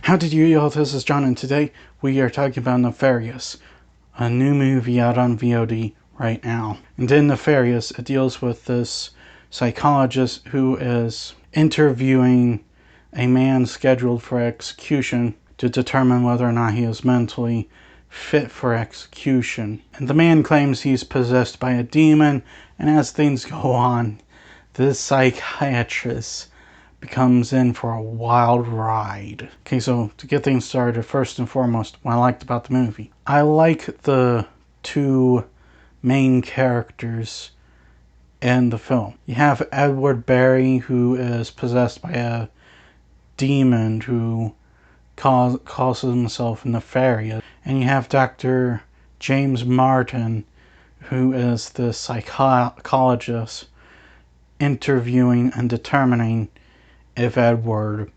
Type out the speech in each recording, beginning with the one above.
How did you all? This is John, and today we are talking about Nefarious, a new movie out on VOD right now. And in Nefarious, it deals with this psychologist who is interviewing a man scheduled for execution to determine whether or not he is mentally fit for execution. And the man claims he's possessed by a demon, and as things go on, this psychiatrist becomes in for a wild ride. Okay, so to get things started, first and foremost, what I liked about the movie. I like the two main characters in the film. You have Edward Barry, who is possessed by a demon who calls himself Nefarious. And you have Dr. James Martin, who is the psychologist interviewing and determining if Edward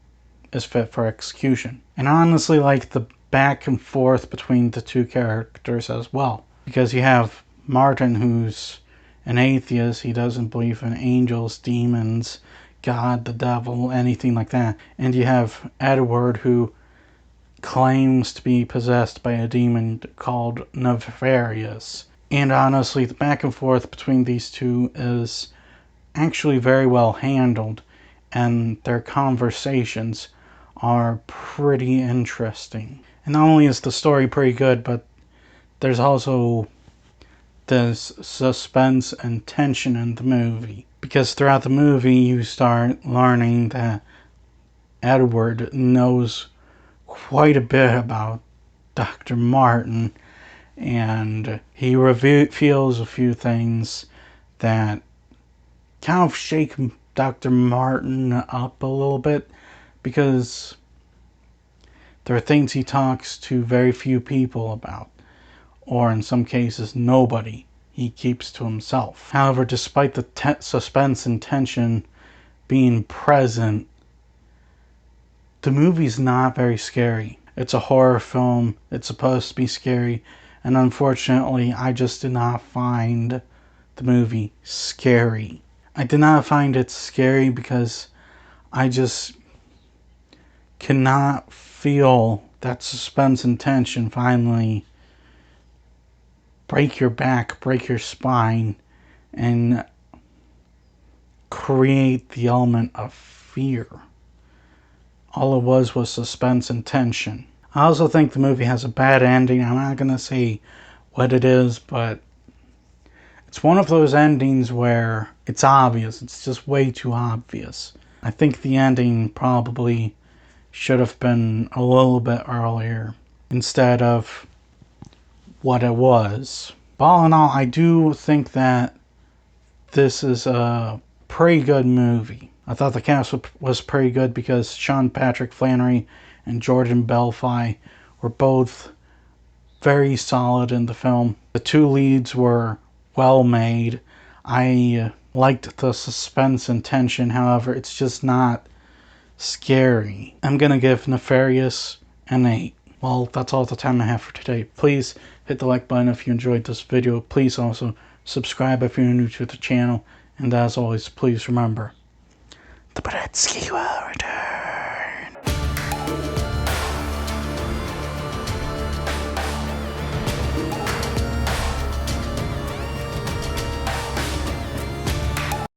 is fit for execution. And I honestly like the back and forth between the two characters as well. Because you have Martin, who's an atheist. He doesn't believe in angels, demons, God, the devil, anything like that. And you have Edward, who claims to be possessed by a demon called Nefarious. And honestly, the back and forth between these two is actually very well handled, and their conversations are pretty interesting. And not only is the story pretty good, but there's also this suspense and tension in the movie. Because throughout the movie, you start learning that Edward knows quite a bit about Dr. Martin, and he reveals a few things that kind of shake Dr. Martin up a little bit, because there are things he talks to very few people about, or in some cases nobody. He keeps to himself. However, despite the suspense and tension being present, the movie's not very scary. It's a horror film. It's supposed to be scary, and unfortunately, I just did not find the movie scary. I did not find it scary because I just cannot feel that suspense and tension finally break your back, break your spine, and create the element of fear. All it was suspense and tension. I also think the movie has a bad ending. I'm not going to say what it is, but it's one of those endings where it's obvious. It's just way too obvious. I think the ending probably should have been a little bit earlier instead of what it was. But all in all, I do think that this is a pretty good movie. I thought the cast was pretty good because Sean Patrick Flanery and Jordan Belfi were both very solid in the film. The two leads were well made. I liked the suspense and tension, however, it's just not scary. I'm gonna give Nefarious an 8. Well, that's all the time I have for today. Please hit the like button if you enjoyed this video. Please also subscribe if you're new to the channel. And as always, please remember, the Bretsky World.